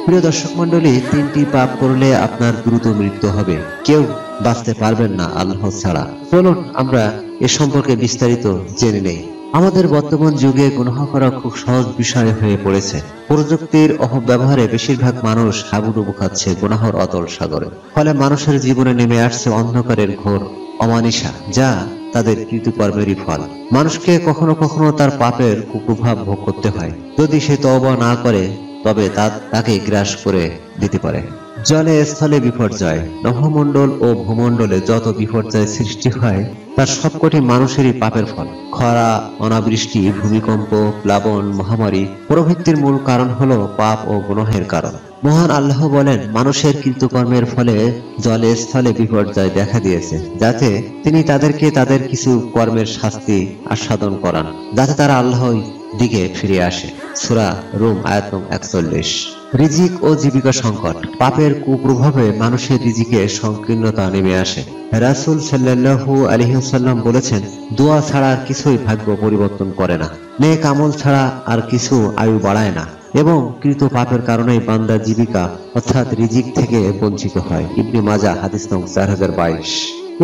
প্রিয় দর্শক মণ্ডলী, 3টি পাপ করলে আপনার দ্রুত মৃত্যু হবে, কেউ বাঁচতে পারবেন না আল্লাহ ছাড়া। চলুন আমরা এ সম্পর্কে বিস্তারিত জেনে নেই। আমাদের বর্তমান যুগে গুনাহ করা খুব সহজ বিষয় হয়ে পড়েছে। প্রযুক্তির অপব্যবহারে বেশিরভাগ মানুষ হাবুডুবু খাচ্ছে গুনাহর অতল সাগরে। ফলে মানুষের জীবনে নেমে আসছে অন্ধকারের ঘোর অমানিসা, যা তাদের কৃতকর্মেরই ফল। মানুষকে কখনো কখনো তার পাপের কুপ্রভাব ভোগ করতে হয়। যদি সে তওবা না করে তবে তাকে গ্রাস করে দিতে পারে। জলে স্থলে বিপর্যয়। নভমণ্ডল ও ভূমণ্ডলে যত বিপর্যয় সৃষ্টি হয় তার সবকটি মানুষেরই পাপের ফল। খরা, অনাবৃষ্টি, ভূমিকম্প, প্লাবন, মহামারী প্রভৃতির মূল কারণ হলো পাপ ও গুনাহের কারণ। মহান আল্লাহ বলেন, মানুষের কৃতকর্মের ফলে জলে স্থলে বিপর্যয় দেখা দিয়েছে, যাতে তিনি তাদেরকে তাদের কিছু কর্মের শাস্তি আস্বাদন করান, যাতে তারা আল্লাহর দিকে ফিরে আসে। সূরা রুম আয়াত নং 41। রিজিক ও জীবিকা সংকট। পাপের কুপ্রভাবে মানুষের রিজিকে সংকীর্ণতা নেমে আসে। রাসূল সাল্লাল্লাহু আলাইহি ওয়াসাল্লাম বলেছেন, দোয়া ছাড়া আর কিছুই ভাগ্য পরিবর্তন করে না, নেক আমল ছাড়া আর কিছু আয়ু বাড়ায় না, এবং কৃত পাপের কারণেই বান্দার জীবিকা অর্থাৎ রিজিক থেকে বঞ্চিত হয়। ইবনে মাজাহ হাদিস নং 4022।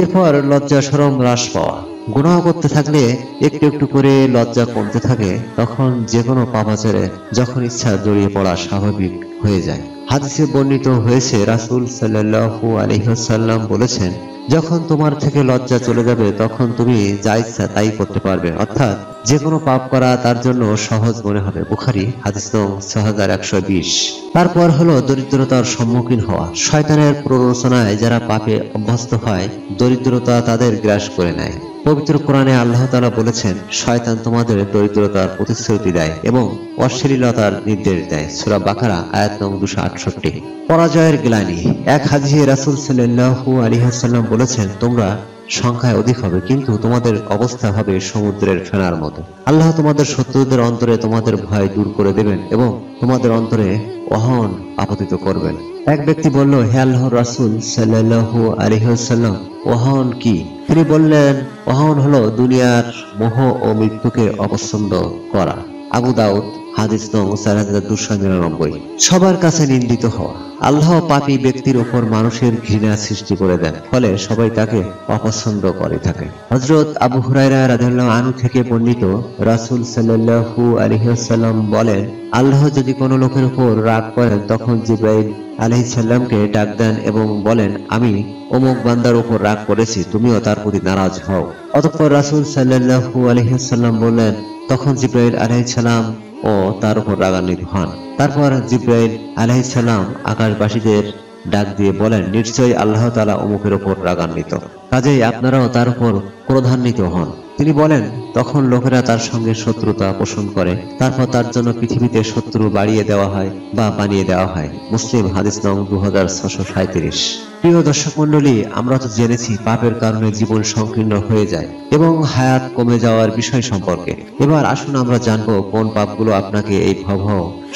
এরপর লজ্জা শরম হ্রাস পাওয়া। গুনাহ করতে থাকলে একটু একটু করে লজ্জা কমতে থাকে, তখন যে কোনো পাপাচারে যখন ইচ্ছা জড়িয়ে পড়া স্বাভাবিক হয়ে যায়। হাদিসে বর্ণিত হয়েছে, রাসূল সাল্লাল্লাহু আলাইহি ওয়াসাল্লাম বলেছেন, যখন তোমার থেকে লজ্জা চলে যাবে তখন তুমি যা ইচ্ছা তাই করতে পারবে, অর্থাৎ যে কোনো পাপ করা তার জন্য সহজ মনে হবে। বুখারী হাদিস নং 6120। তারপর হলো দরিদ্রতার সম্মুখীন হওয়া। শয়তানের প্ররোচনায় যারা পাপে অভ্যস্ত হয়, দরিদ্রতা তাদের গ্রাস করে নেয়। পবিত্র কোরআনে আল্লাহ তাআলা বলেছেন, শয়তান তোমাদের দরিদ্রতার প্রতিশ্রুতি দেয় এবং অশ্লীলতার নির্দেশ দেয়। সূরা বাকারা আয়াত নং 268। পরাজয়ের গ্লানি। এক হাদীসে রাসূল সাল্লাল্লাহু আলাইহি ওয়াসাল্লাম বলেছেন, তোমরা সংখ্যায় অধিক হবে, কিন্তু তোমাদের অবস্থা হবে সমুদ্রের ফেনার মতো। আল্লাহ তোমাদের শত্রুদের অন্তরে তোমাদের ভয় দূর করে দেবেন এবং তোমাদের অন্তরে অহন আপতিত করবেন। এক ব্যক্তি বলল, হে আল্লাহর রাসূল সাল্লাল্লাহু আলাইহি ওয়াসাল্লাম, অহন কি? তিনি বললেন, অহন হলো দুনিয়ার মোহ ও মৃত্যুকে অপছন্দ করা। আবু দাউদ হাদিস নং 4299। সবার কাছে নিন্দিত হওয়া। আল্লাহ পাপী ব্যক্তির উপর মানুষের ঘৃণা সৃষ্টি করে দেন, ফলে সবাই তাকে অপছন্দ করে থাকে। হযরত আবু হুরায়রা রাদিয়াল্লাহু আনহু থেকে বর্ণিত, রাসূল সাল্লাল্লাহু আলাইহি ওয়াসাল্লাম বলেন, আল্লাহ যদি কোনো লোকের উপর রাগ করেন তখন জিবরাইল আলাইহিস সালামকে ডাক দেন এবং বলেন, আমি অমুক বান্দার উপর রাগ করেছি, তুমিও তার প্রতি নারাজ হও। অতঃপর রাসূল সাল্লাল্লাহু আলাইহি ওয়াসাল্লাম বললেন, তখন জিবরাইল আলাইহিস সালাম ও তার উপর রাগান্বিত হন। তারপর জিবরাইল আলাইহিস সালাম আকাশবাসীদের ডাক দিয়ে বলেন, নিশ্চয়ই আল্লাহ তাআলা অমুকের উপর রাগান্বিত, কাজেই আপনারাও তার উপর ক্রোধান্বিত হন। তিনি বলেন, তখন লোকেরা তার সঙ্গে শত্রুতা পোষণ করে, তারপর তার জন্য পৃথিবীতে শত্রু বাড়িয়ে দেওয়া হয় বা বানিয়ে দেওয়া হয়। মুসলিম হাদিস নং 2637। প্রিয় দর্শক মণ্ডলী, আমরা তো জেনেছি পাপের কারণে জীবন সংকীর্ণ হয়ে যায় এবং হায়াত কমে যাওয়ার বিষয় সম্পর্কে। এবার আসুন আমরা জানবো কোন পাপগুলো আপনাকে এই ভয়াবহ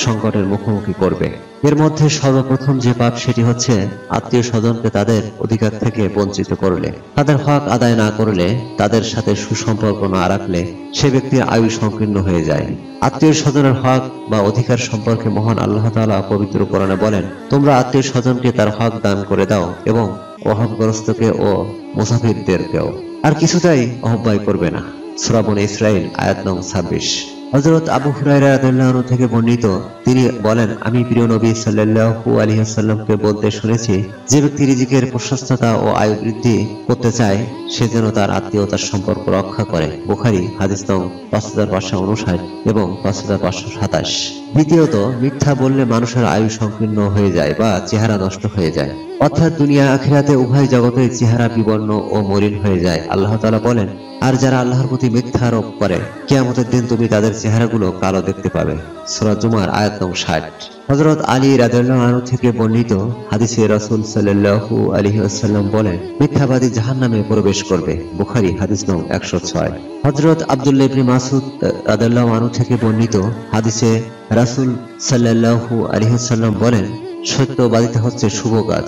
সংকটের মুখোমুখি করবে। এর মধ্যে সর্বপ্রথম যে পাপ, সেটি হচ্ছে আত্মীয় স্বজনকে তাদের অধিকার থেকে বঞ্চিত করলে, তাদের হক আদায় না করলে, তাদের সাথে সুসম্পর্ক না রাখলে সে ব্যক্তির আয়ু সংকীর্ণ হয়ে যায়। আত্মীয় স্বজনের হক বা অধিকার সম্পর্কে মহান আল্লাহ তাআলা পবিত্র কোরআনে বলেন, তোমরা আত্মীয় স্বজনকে তার হক দান করে দাও এবং অভাবগ্রস্তকে ও মুসাফিরদেরকেও আর কিছুটাই অবহেলা করবে না। সূরা বনী ইসরাঈল আয়াত নং 26। হযরত আবু হুরায়রা রাদিয়াল্লাহু আনহু থেকে বর্ণিত, তিনি বলেন, আমি প্রিয় নবী সাল্লাল্লাহু আলাইহি ওয়াসাল্লামকে বলতে শুনেছি, যে ব্যক্তি রিজিকের প্রশস্ততা ও আয়ু বৃদ্ধি করতে চায় সে যেন তার আত্মীয়তার সম্পর্ক রক্ষা করে। বুখারী হাদিস নং 5559 এবং 5527। দ্বিতীয়ত, মিথ্যা বললে মানুষের আয়ু সংকীর্ণ হয়ে যায় বা চেহারা নষ্ট হয়ে যায়, অর্থাৎ দুনিয়া আখিরাতে উভয় জগতে চেহারা বিবর্ণ ও মলিন হয়ে যায়। আল্লাহ তাআলা বলেন, আর যারা আল্লাহর প্রতি মিথ্যা আরোপ করে, কিয়ামতের দিন তুমি তাদের চেহারাগুলো কালো দেখতে পাবে। সূরা জুমার আয়াত নং 60। হযরত আলী রাদিয়াল্লাহু আনহু থেকে বর্ণিত হাদিসে রাসূল সাল্লাল্লাহু আলাইহি ওয়াসাল্লাম বলেন, মিথ্যাবাদী জাহান্নামে প্রবেশ করবে। বুখারী হাদিস নং 106। হযরত আব্দুল্লাহ ইবনে মাসউদ রাদিয়াল্লাহু আনহু থেকে বর্ণিত হাদিসে রাসূল সাল্লাল্লাহু আলাইহি ওয়াসাল্লাম বলেন, সত্যবাদিতা হচ্ছে শুভ কাজ,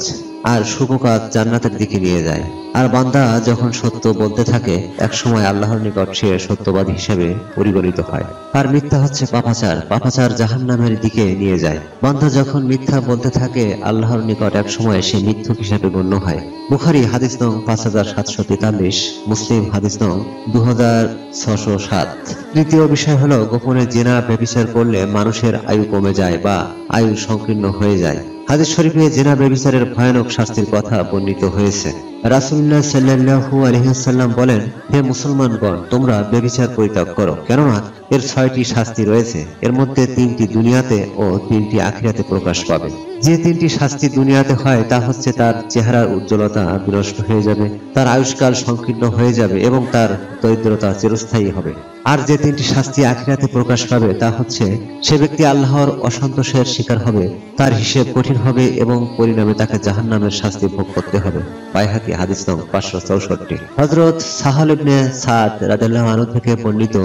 আর শুভ কাজ জান্নাতের দিকে নিয়ে যায়। আর বান্দা যখন সত্য বলতে থাকে একসময় আল্লাহর নিকট সে সত্যবাদী হিসেবে পরিগণিত হয়। আর মিথ্যা হচ্ছে পাপাচার, পাপাচার জাহান্নামের দিকে নিয়ে যায়। বান্দা যখন মিথ্যা বলতে থাকে আল্লাহর নিকট একসময় সে মিথ্যুক হিসেবে গণ্য হয়। বুখারী হাদিস নং 5743, মুসলিম হাদিস নং 2607। তৃতীয় বিষয় হলো গোপনে জিনা ব্যভিচার করলে মানুষের আয়ু কমে যায় বা আয়ু সংকীর্ণ হয়ে যায়। হাদিস শরীফে জিনা ব্যভিচারের ভয়ানক শাস্তির কথা বর্ণিত হয়েছে। রাসূলুল্লাহ সাল্লাল্লাহু আলাইহি ওয়াসাল্লাম বলেন, হে মুসলমানগণ, তোমরা ব্যভিচার পরিত্যাগ করো, কেননা এর 6টি শাস্তি রয়েছে। এর মধ্যে 3টি দুনিয়াতে ও 3টি আখিরাতে প্রকাশ পাবে। যে 3টি শাস্তি দুনিয়াতে হয় তা হচ্ছে তার চেহারার উজ্জ্বলতা বিনষ্ট হয়ে যাবে, তার আয়ুষ্কাল সংকীর্ণ হয়ে যাবে এবং তার দরিদ্রতা চিরস্থায়ী হবে। আর যে 3টি শাস্তি আখিরাতে প্রকাশ পাবে তা হচ্ছে সে ব্যক্তি আল্লাহর অসন্তোষের শিকার হবে, তার হিসেব কঠিন হবে এবং পরিণামে তাকে জাহান্নামের শাস্তি ভোগ করতে হবে। বাইহাকী হাদিস নং 564। হযরত সাহাল ইবনে সাদ রাদিয়াল্লাহু আনহু থেকে বর্ণিত,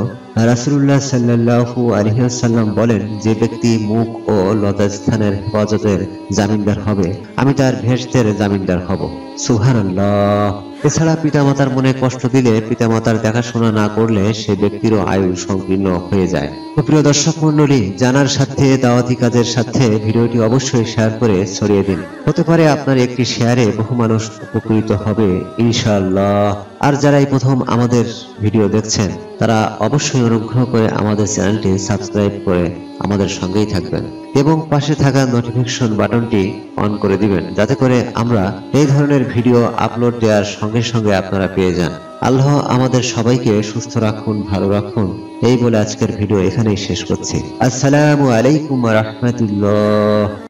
রাসূলুল্লাহ সাল্লাল্লাহু আলাইহি ওয়াসাল্লাম বলেন, যে ব্যক্তি মুখ ও লজ্জাস্থানের হেফাজতের জামিনদার হবে আমি তার বেহেশতের জামিনদার হব। সুবহানাল্লাহ। এছাড়া পিতামাতার মনে কষ্ট দিলে, পিতামাতার দেখাশোনা না করলে সে ব্যক্তিরও আয়ু সংকীর্ণ হয়ে যায়। প্রিয় দর্শক মন্ডলী, জানার সাথে দাওয়াতি কাজের সাথে ভিডিওটি অবশ্যই শেয়ার করে ছড়িয়ে দিন। হতে পারে আপনার একটি শেয়ারে বহু মানুষ উপকৃত হবে ইনশাআল্লাহ। আর যারা এই প্রথম আমাদের ভিডিও দেখছেন তারা অবশ্যই অনুগ্রহ করে আমাদের চ্যানেলটি সাবস্ক্রাইব করে আমাদের সঙ্গেই থাকবেন এবং পাশে থাকা নোটিফিকেশন বাটনটি অন করে দিবেন, যাতে করে আমরা এই ধরনের ভিডিও আপলোড দেওয়ার সঙ্গে সঙ্গে আপনারা পেয়ে যান। আল্লাহ আমাদের সবাইকে সুস্থ রাখুন, ভালো রাখুন, এই বলে আজকের ভিডিও এখানেই শেষ করছি। আসসালামু আলাইকুম ওয়া রাহমাতুল্লাহ।